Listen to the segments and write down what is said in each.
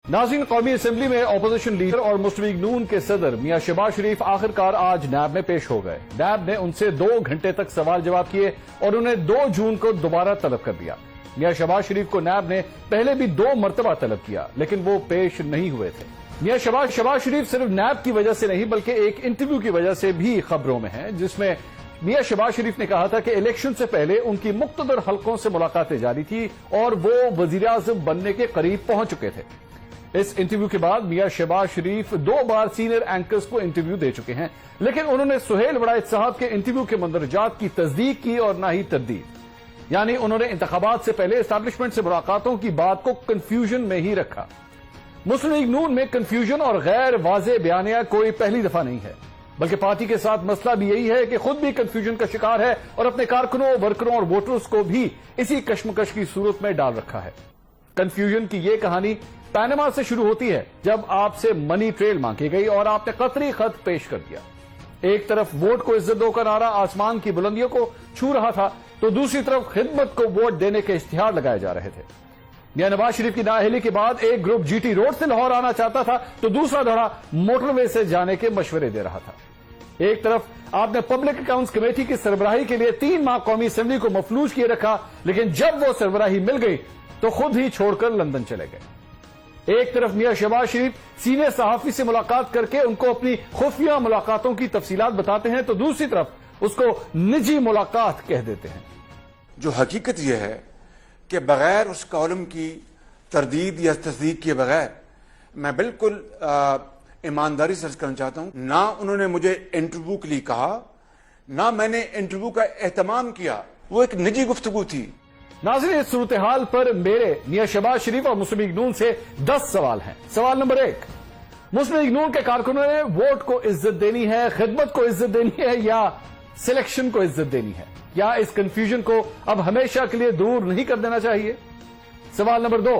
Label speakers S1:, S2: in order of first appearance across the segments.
S1: नाज़रीन, कौमी असम्बली में अपोजिशन लीडर और मुस्लिम लीग नून के सदर मियां शहबाज शरीफ आखिरकार आज नैब में पेश हो गए। नैब ने उनसे 2 घंटे तक सवाल जवाब किए और उन्हें 2 जून को दोबारा तलब कर दिया। मियां शहबाज शरीफ को नैब ने पहले भी 2 मरतबा तलब किया, लेकिन वो पेश नहीं हुए थे। मियां शहबाज शरीफ सिर्फ नैब की वजह से नहीं बल्कि एक इंटरव्यू की वजह से भी खबरों में हैं, जिसमें मियां शहबाज शरीफ ने कहा था कि इलेक्शन से पहले उनकी मुख्तलिफ हलकों से मुलाकातें जारी थी और वो वजीर आज़म बनने के करीब पहुंच चुके थे। इस इंटरव्यू के बाद मियां शहबाज शरीफ 2 बार सीनियर एंकर्स को इंटरव्यू दे चुके हैं, लेकिन उन्होंने सुहेल वड़ाइच साहब के इंटरव्यू के मंदरजात की तस्दीक की और ना ही तरदीद। यानी उन्होंने इंतखाबात से पहले एस्टैब्लिशमेंट से मुलाकातों की बात को कंफ्यूजन में ही रखा। मुस्लिम लीग नून में कंफ्यूजन और गैर वाज़ेह बयानिया कोई पहली दफा नहीं है, बल्कि पार्टी के साथ मसला भी यही है कि खुद भी कंफ्यूजन का शिकार है और अपने कारकुनों, वर्करों और वोटर्स को भी इसी कश्मकश की सूरत में डाल रखा है। कंफ्यूजन की ये कहानी पैनामा से शुरू होती है, जब आपसे मनी ट्रेल मांगी गई और आपने कतरी खत पेश कर दिया। एक तरफ वोट को इज्जत दो का नारा आसमान की बुलंदियों को छू रहा था, तो दूसरी तरफ खिदमत को वोट देने के इश्तिहार लगाए जा रहे थे। मियां नवाज शरीफ की नाअहली के बाद एक ग्रुप जीटी रोड से लाहौर आना चाहता था, तो दूसरा धड़ा मोटरवे से जाने के मशवरे दे रहा था। एक तरफ आपने पब्लिक अकाउंट्स कमेटी की सरबराही के लिए 3 माह कौमी असेंबली को मफलूज किए रखा, लेकिन जब वो सरबराही मिल गई तो खुद ही छोड़कर लंदन चले गए। एक तरफ मियां शहबाज शरीफ सीनियर सहाफी से मुलाकात करके उनको अपनी खुफिया मुलाकातों की तफसीलात बताते हैं, तो दूसरी तरफ उसको निजी मुलाकात कह देते हैं।
S2: जो हकीकत यह है कि बगैर उस कॉलम की तरदीद या तस्दीक किए बगैर मैं बिल्कुल ईमानदारी से अर्ज करना चाहता हूं, ना उन्होंने मुझे इंटरव्यू के लिए कहा, ना मैंने इंटरव्यू का एहतमाम किया। वो एक निजी गुफ्तगू थी।
S1: नाज़रीन, इस सूरत हाल पर मेरे मियां शहबाज शरीफ और मुस्लिम लीग नून से 10 सवाल हैं। सवाल नंबर 1, मुस्लिम लीग नून के कारकुनों ने वोट को इज्जत देनी है, खिदमत को इज्जत देनी है या सिलेक्शन को इज्जत देनी है? या इस कंफ्यूजन को अब हमेशा के लिए दूर नहीं कर देना चाहिए? सवाल नंबर 2,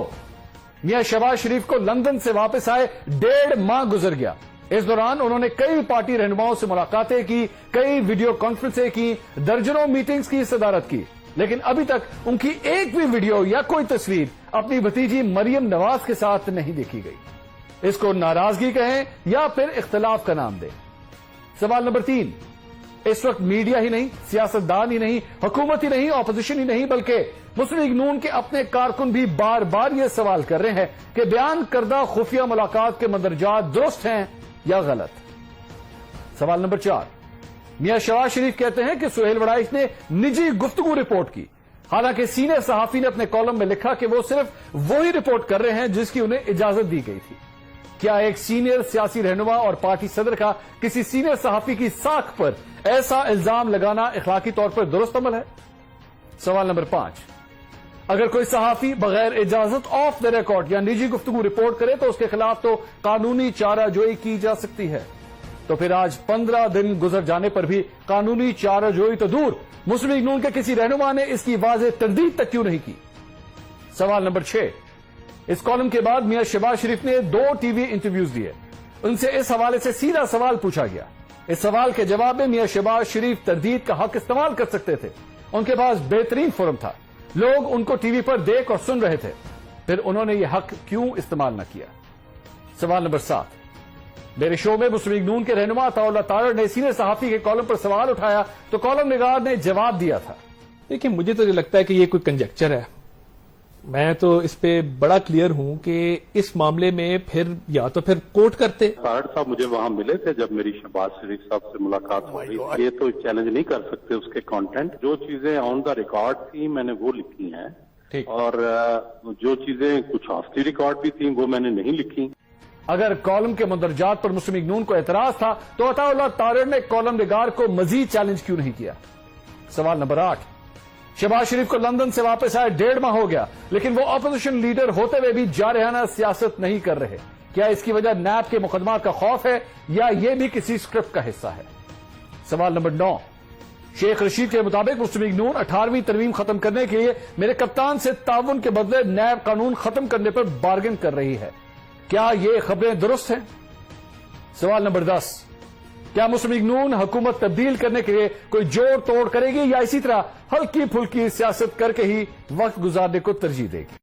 S1: मियां शहबाज शरीफ को लंदन से वापस आए 1.5 माह गुजर गया। इस दौरान उन्होंने कई पार्टी रहनुमाओं से मुलाकातें की, कई वीडियो कॉन्फ्रेंसें की, दर्जनों मीटिंग्स की सदारत की, लेकिन अभी तक उनकी एक भी वीडियो या कोई तस्वीर अपनी भतीजी मरियम नवाज के साथ नहीं देखी गई। इसको नाराजगी कहें या फिर इख्तिलाफ का नाम दें। सवाल नंबर 3, इस वक्त मीडिया ही नहीं, सियासतदान ही नहीं, हुकूमत ही नहीं, ऑपोजिशन ही नहीं, बल्कि मुस्लिम लीग नून के अपने कारकुन भी बार बार ये सवाल कर रहे हैं कि बयान करदा खुफिया मुलाकात के मंदरजात दुरुस्त हैं या गलत। सवाल नंबर 4, मियां शहबाज शरीफ कहते हैं कि सुहेल वड़ाइच ने निजी गुफ्तगू रिपोर्ट की, हालांकि सीनियर सहाफी ने अपने कॉलम में लिखा कि वो सिर्फ वही रिपोर्ट कर रहे हैं जिसकी उन्हें इजाजत दी गई थी। क्या एक सीनियर सियासी रहनुमा और पार्टी सदर का किसी सीनियर सहाफी की साख पर ऐसा इल्जाम लगाना इखलाकी तौर पर दुरुस्त अमल है? सवाल नंबर 5, अगर कोई सहाफी बगैर इजाजत ऑफ द रिकॉर्ड या निजी गुफ्तगू रिपोर्ट करे तो उसके खिलाफ तो कानूनी चाराजोई की जा सकती है। तो फिर आज 15 दिन गुजर जाने पर भी कानूनी चाराजोई तो दूर, मुस्लिम लीग नून के किसी रहनुमा ने इसकी वाज़ेह तरदीद तक क्यों नहीं की? सवाल नंबर 6, इस कॉलम के बाद मियां शहबाज शरीफ ने 2 टीवी इंटरव्यूज दिए। उनसे इस हवाले से सीधा सवाल पूछा गया। इस सवाल के जवाब में मियां शहबाज शरीफ तरदीद का हक इस्तेमाल कर सकते थे। उनके पास बेहतरीन फोरम था, लोग उनको टीवी पर देख और सुन रहे थे, फिर उन्होंने यह हक क्यों इस्तेमाल न किया? सवाल नंबर 7, मेरे शो में मुस्लिम लीग नून के रहनुमा अताउल्लाह तारड़ ने सीनियर सहाफी के कॉलम पर सवाल उठाया तो कॉलम निगार ने जवाब दिया था।
S3: देखिए, मुझे तो ये लगता है कि ये कोई कंजेक्चर है। मैं तो इस पे बड़ा क्लियर हूं कि इस मामले में फिर या तो फिर कोर्ट करते।
S4: तारड़ साहब मुझे वहां मिले थे जब मेरी शहबाज शरीफ साहब से मुलाकात हो गई। ये तो चैलेंज नहीं कर सकते उसके कंटेंट। जो चीजें ऑन द रिकॉर्ड थी मैंने वो लिखी हैं, और जो चीजें कुछ ऑफ द रिकॉर्ड भी थी वो मैंने नहीं लिखी।
S1: अगर कॉलम के मंदरजात पर मुस्लिम लीग नून को एतराज था तो अताउल्लाह तारड़ ने कॉलम निगार को मजीद चैलेंज क्यों नहीं किया? सवाल नंबर 8, शहबाज शरीफ को लंदन से वापस आए 1.5 माह हो गया, लेकिन वो अपोजिशन लीडर होते हुए भी जारहाना सियासत नहीं कर रहे। क्या इसकी वजह नैब के मुकदमात का खौफ है या ये भी किसी स्क्रिप्ट का हिस्सा है? सवाल नंबर 9, शेख रशीद के मुताबिक मुस्लिम लीग नून 18वीं तरमीम खत्म करने के लिए मेरे कप्तान से ताउन के बदले नैब कानून खत्म करने पर बार्गेन कर रही है। क्या ये खबरें दुरुस्त हैं? सवाल नंबर 10, क्या मुस्लिम लीग नून हुकूमत तब्दील करने के लिए कोई जोड़ तोड़ करेगी या इसी तरह हल्की फुल्की सियासत करके ही वक्त गुजारने को तरजीह देगी?